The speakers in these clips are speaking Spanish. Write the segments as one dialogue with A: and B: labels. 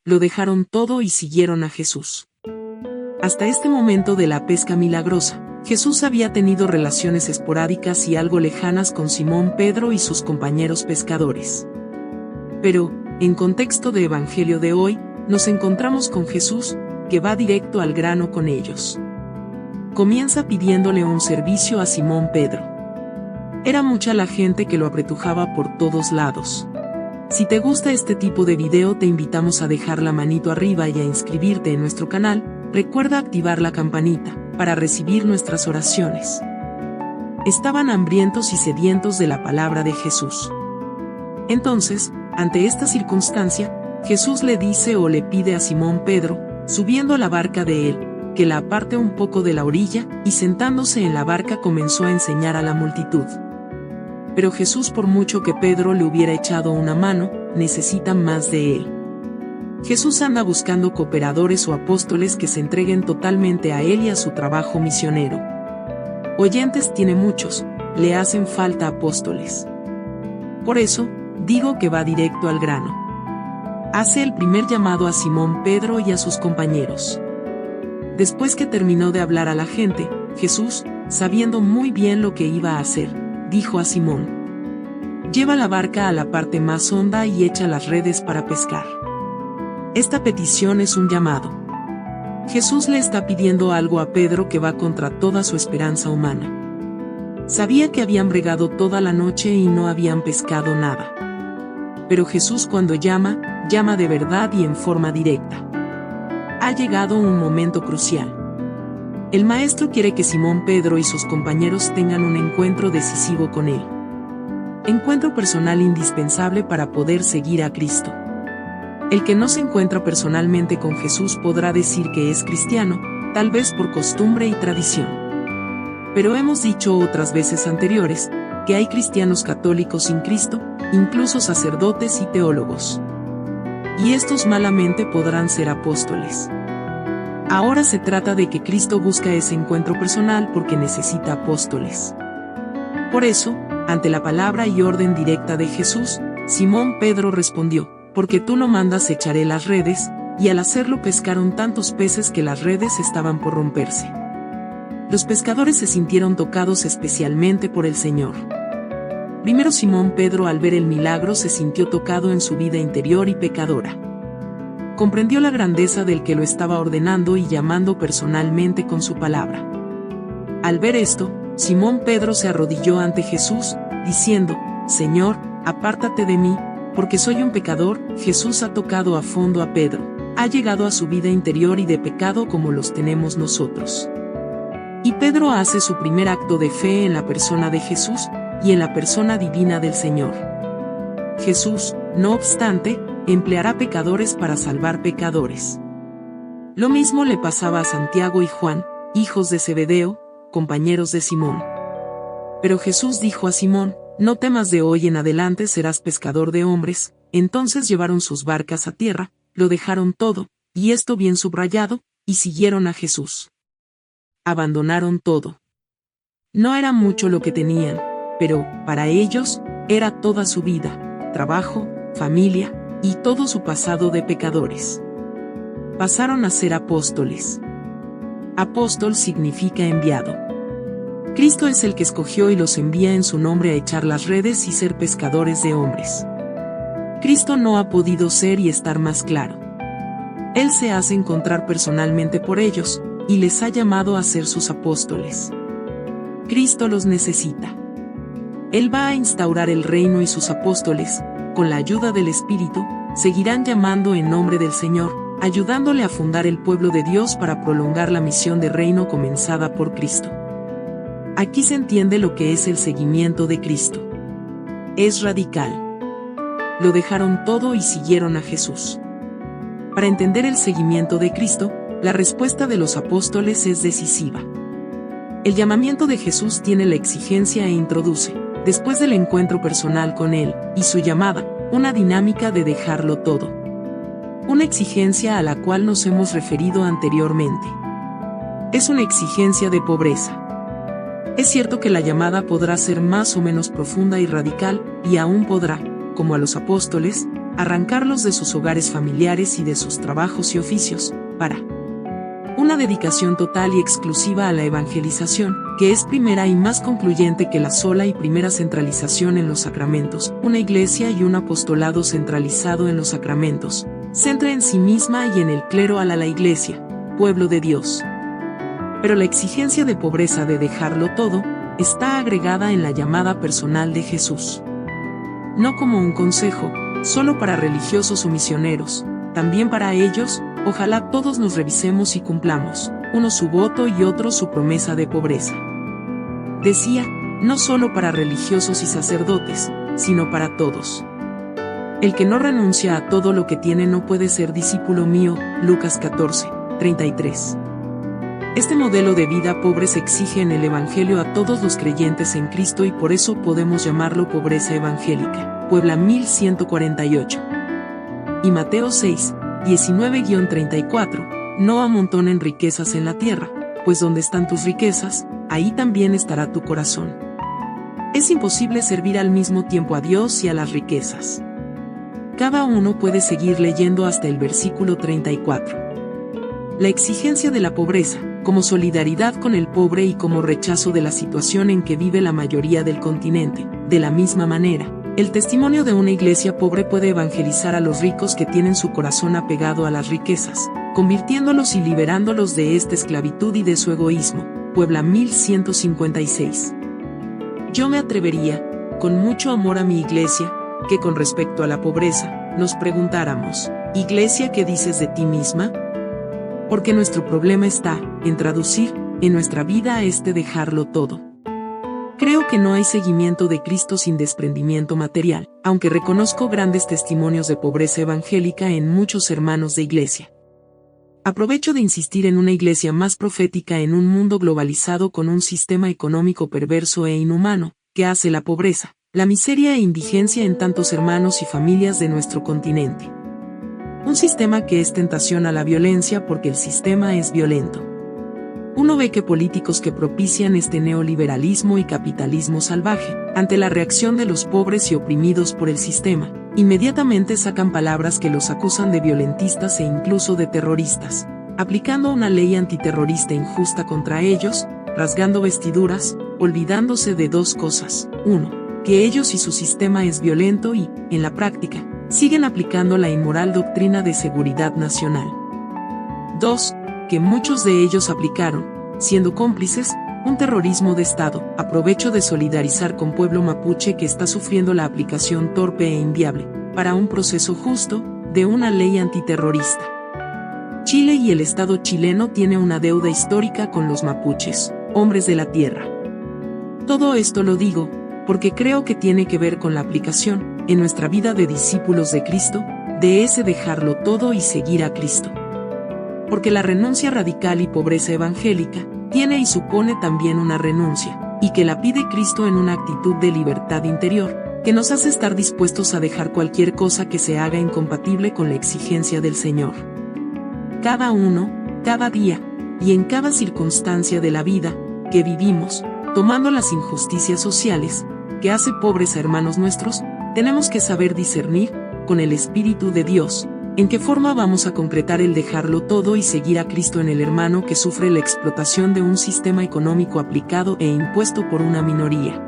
A: lo dejaron todo y siguieron a Jesús. Hasta este momento de la pesca milagrosa, Jesús había tenido relaciones esporádicas y algo lejanas con Simón Pedro y sus compañeros pescadores. Pero, en contexto de Evangelio de hoy, nos encontramos con Jesús, que va directo al grano con ellos. Comienza pidiéndole un servicio a Simón Pedro. Era mucha la gente que lo apretujaba por todos lados. Si te gusta este tipo de video, te invitamos a dejar la manito arriba y a inscribirte en nuestro canal. Recuerda activar la campanita para recibir nuestras oraciones. Estaban hambrientos y sedientos de la palabra de Jesús. Entonces, ante esta circunstancia, Jesús le dice o le pide a Simón Pedro, subiendo a la barca de él, que la aparte un poco de la orilla, y sentándose en la barca comenzó a enseñar a la multitud. Pero Jesús, por mucho que Pedro le hubiera echado una mano, necesita más de él. Jesús anda buscando cooperadores o apóstoles que se entreguen totalmente a él y a su trabajo misionero. Oyentes tiene muchos, le hacen falta apóstoles. Por eso, digo que va directo al grano. Hace el primer llamado a Simón Pedro y a sus compañeros. Después que terminó de hablar a la gente, Jesús, sabiendo muy bien lo que iba a hacer, dijo a Simón: lleva la barca a la parte más honda y echa las redes para pescar. Esta petición es un llamado. Jesús le está pidiendo algo a Pedro que va contra toda su esperanza humana. Sabía que habían bregado toda la noche y no habían pescado nada. Pero Jesús, cuando llama, llama de verdad y en forma directa. Ha llegado un momento crucial. El Maestro quiere que Simón Pedro y sus compañeros tengan un encuentro decisivo con Él. Encuentro personal indispensable para poder seguir a Cristo. El que no se encuentra personalmente con Jesús podrá decir que es cristiano, tal vez por costumbre y tradición. Pero hemos dicho otras veces anteriores, que hay cristianos católicos sin Cristo, incluso sacerdotes y teólogos. Y estos malamente podrán ser apóstoles. Ahora se trata de que Cristo busca ese encuentro personal porque necesita apóstoles. Por eso, ante la palabra y orden directa de Jesús, Simón Pedro respondió: porque tú lo mandas echaré las redes, y al hacerlo pescaron tantos peces que las redes estaban por romperse. Los pescadores se sintieron tocados especialmente por el Señor. Primero Simón Pedro, al ver el milagro, se sintió tocado en su vida interior y pecadora. Comprendió la grandeza del que lo estaba ordenando y llamando personalmente con su palabra. Al ver esto, Simón Pedro se arrodilló ante Jesús, diciendo: Señor, apártate de mí, porque soy un pecador. Jesús ha tocado a fondo a Pedro, ha llegado a su vida interior y de pecado como los tenemos nosotros. Y Pedro hace su primer acto de fe en la persona de Jesús, y en la persona divina del Señor. Jesús, no obstante, empleará pecadores para salvar pecadores. Lo mismo le pasaba a Santiago y Juan, hijos de Zebedeo, compañeros de Simón. Pero Jesús dijo a Simón: no temas, de hoy en adelante serás pescador de hombres. Entonces llevaron sus barcas a tierra, lo dejaron todo, y esto bien subrayado, y siguieron a Jesús. Abandonaron todo. No era mucho lo que tenían, pero, para ellos, era toda su vida, trabajo, familia, y todo su pasado de pecadores. Pasaron a ser apóstoles. Apóstol significa enviado. Cristo es el que escogió y los envía en su nombre a echar las redes y ser pescadores de hombres. Cristo no ha podido ser y estar más claro. Él se hace encontrar personalmente por ellos, y les ha llamado a ser sus apóstoles. Cristo los necesita. Él va a instaurar el reino y sus apóstoles, con la ayuda del Espíritu, seguirán llamando en nombre del Señor, ayudándole a fundar el pueblo de Dios para prolongar la misión de reino comenzada por Cristo. Aquí se entiende lo que es el seguimiento de Cristo. Es radical. Lo dejaron todo y siguieron a Jesús. Para entender el seguimiento de Cristo, la respuesta de los apóstoles es decisiva. El llamamiento de Jesús tiene la exigencia e introduce, después del encuentro personal con Él, y su llamada, una dinámica de dejarlo todo. Una exigencia a la cual nos hemos referido anteriormente. Es una exigencia de pobreza. Es cierto que la llamada podrá ser más o menos profunda y radical, y aún podrá, como a los apóstoles, arrancarlos de sus hogares familiares y de sus trabajos y oficios, para una dedicación total y exclusiva a la evangelización, que es primera y más concluyente que la sola y primera centralización en los sacramentos. Una iglesia y un apostolado centralizado en los sacramentos, centra en sí misma y en el clero a la iglesia, pueblo de Dios. Pero la exigencia de pobreza de dejarlo todo, está agregada en la llamada personal de Jesús. No como un consejo, solo para religiosos o misioneros, también para ellos. Ojalá todos nos revisemos y cumplamos, uno su voto y otro su promesa de pobreza. Decía, no solo para religiosos y sacerdotes, sino para todos. El que no renuncia a todo lo que tiene no puede ser discípulo mío, Lucas 14, 33. Este modelo de vida pobre se exige en el Evangelio a todos los creyentes en Cristo y por eso podemos llamarlo pobreza evangélica. Puebla 1148. Y Mateo 6, 19-34, no amontonen riquezas en la tierra, pues donde están tus riquezas, ahí también estará tu corazón. Es imposible servir al mismo tiempo a Dios y a las riquezas. Cada uno puede seguir leyendo hasta el versículo 34. La exigencia de la pobreza, como solidaridad con el pobre y como rechazo de la situación en que vive la mayoría del continente. De la misma manera, el testimonio de una iglesia pobre puede evangelizar a los ricos que tienen su corazón apegado a las riquezas, convirtiéndolos y liberándolos de esta esclavitud y de su egoísmo. Puebla 1156. Yo me atrevería, con mucho amor a mi iglesia, que con respecto a la pobreza, nos preguntáramos, Iglesia, ¿qué dices de ti misma? Porque nuestro problema está, en traducir, en nuestra vida a dejarlo todo. Creo que no hay seguimiento de Cristo sin desprendimiento material, aunque reconozco grandes testimonios de pobreza evangélica en muchos hermanos de iglesia. Aprovecho de insistir en una iglesia más profética en un mundo globalizado con un sistema económico perverso e inhumano, que hace la pobreza, la miseria e indigencia en tantos hermanos y familias de nuestro continente. Un sistema que es tentación a la violencia porque el sistema es violento. Uno ve que políticos que propician este neoliberalismo y capitalismo salvaje, ante la reacción de los pobres y oprimidos por el sistema, inmediatamente sacan palabras que los acusan de violentistas e incluso de terroristas, aplicando una ley antiterrorista injusta contra ellos, rasgando vestiduras, olvidándose de dos cosas. 1. Que ellos y su sistema es violento y, en la práctica, siguen aplicando la inmoral doctrina de seguridad nacional. 2. Que muchos de ellos aplicaron, siendo cómplices, un terrorismo de Estado. Aprovecho de solidarizar con pueblo mapuche que está sufriendo la aplicación torpe e inviable, para un proceso justo, de una ley antiterrorista. Chile y el Estado chileno tiene una deuda histórica con los mapuches, hombres de la tierra. Todo esto lo digo, porque creo que tiene que ver con la aplicación, en nuestra vida de discípulos de Cristo, de ese dejarlo todo y seguir a Cristo. Porque la renuncia radical y pobreza evangélica, tiene y supone también una renuncia, y que la pide Cristo en una actitud de libertad interior, que nos hace estar dispuestos a dejar cualquier cosa que se haga incompatible con la exigencia del Señor. Cada uno, cada día, y en cada circunstancia de la vida, que vivimos, tomando las injusticias sociales, que hace pobres a hermanos nuestros, tenemos que saber discernir, con el Espíritu de Dios, en qué forma vamos a concretar el dejarlo todo y seguir a Cristo en el hermano que sufre la explotación de un sistema económico aplicado e impuesto por una minoría.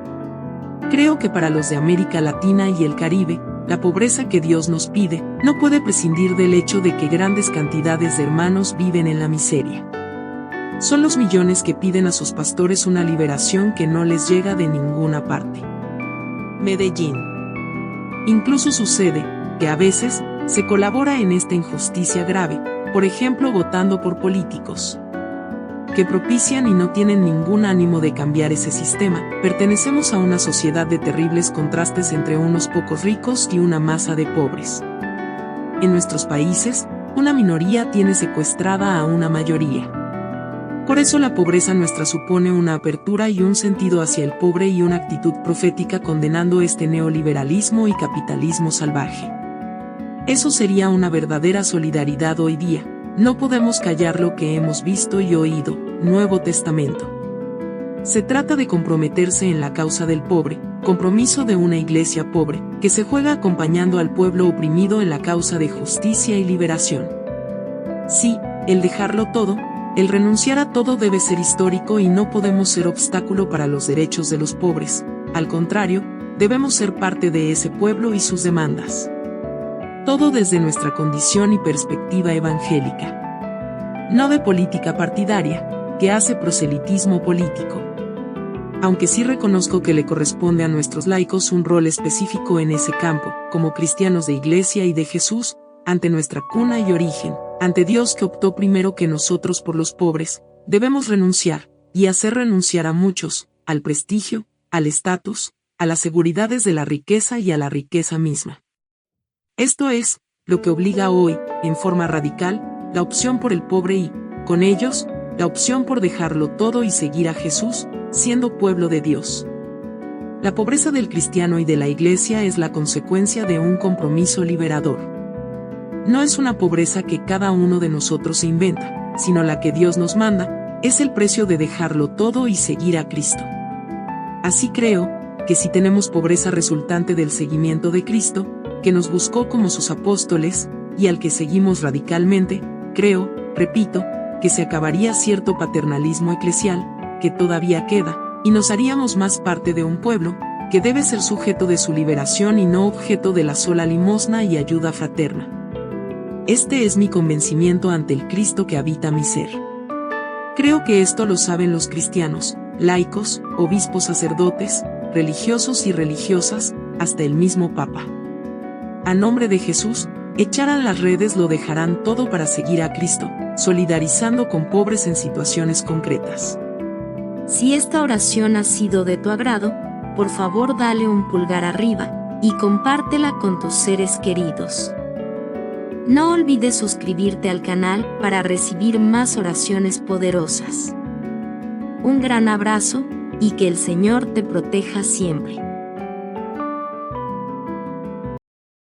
A: Creo que para los de América Latina y el Caribe, la pobreza que Dios nos pide, no puede prescindir del hecho de que grandes cantidades de hermanos viven en la miseria. Son los millones que piden a sus pastores una liberación que no les llega de ninguna parte. Medellín. Incluso sucede, que a veces, se colabora en esta injusticia grave, por ejemplo votando por políticos que propician y no tienen ningún ánimo de cambiar ese sistema. Pertenecemos a una sociedad de terribles contrastes entre unos pocos ricos y una masa de pobres. En nuestros países, una minoría tiene secuestrada a una mayoría. Por eso la pobreza nuestra supone una apertura y un sentido hacia el pobre y una actitud profética condenando este neoliberalismo y capitalismo salvaje. Eso sería una verdadera solidaridad hoy día. No podemos callar lo que hemos visto y oído. Nuevo Testamento. Se trata de comprometerse en la causa del pobre, compromiso de una iglesia pobre, que se juega acompañando al pueblo oprimido en la causa de justicia y liberación. Sí, el dejarlo todo, el renunciar a todo debe ser histórico y no podemos ser obstáculo para los derechos de los pobres, al contrario, debemos ser parte de ese pueblo y sus demandas. Todo desde nuestra condición y perspectiva evangélica. No de política partidaria, que hace proselitismo político. Aunque sí reconozco que le corresponde a nuestros laicos un rol específico en ese campo, como cristianos de Iglesia y de Jesús, ante nuestra cuna y origen, ante Dios que optó primero que nosotros por los pobres, debemos renunciar, y hacer renunciar a muchos, al prestigio, al estatus, a las seguridades de la riqueza y a la riqueza misma. Esto es, lo que obliga hoy, en forma radical, la opción por el pobre y, con ellos, la opción por dejarlo todo y seguir a Jesús, siendo pueblo de Dios. La pobreza del cristiano y de la Iglesia es la consecuencia de un compromiso liberador. No es una pobreza que cada uno de nosotros se inventa, sino la que Dios nos manda, es el precio de dejarlo todo y seguir a Cristo. Así creo, que si tenemos pobreza resultante del seguimiento de Cristo, que nos buscó como sus apóstoles, y al que seguimos radicalmente, creo, repito, que se acabaría cierto paternalismo eclesial, que todavía queda, y nos haríamos más parte de un pueblo, que debe ser sujeto de su liberación y no objeto de la sola limosna y ayuda fraterna. Este es mi convencimiento ante el Cristo que habita mi ser. Creo que esto lo saben los cristianos, laicos, obispos, sacerdotes, religiosos y religiosas, hasta el mismo Papa. A nombre de Jesús, echarán las redes, lo dejarán todo para seguir a Cristo, solidarizando con pobres en situaciones concretas.
B: Si esta oración ha sido de tu agrado, por favor dale un pulgar arriba, y compártela con tus seres queridos. No olvides suscribirte al canal para recibir más oraciones poderosas. Un gran abrazo, y que el Señor te proteja siempre.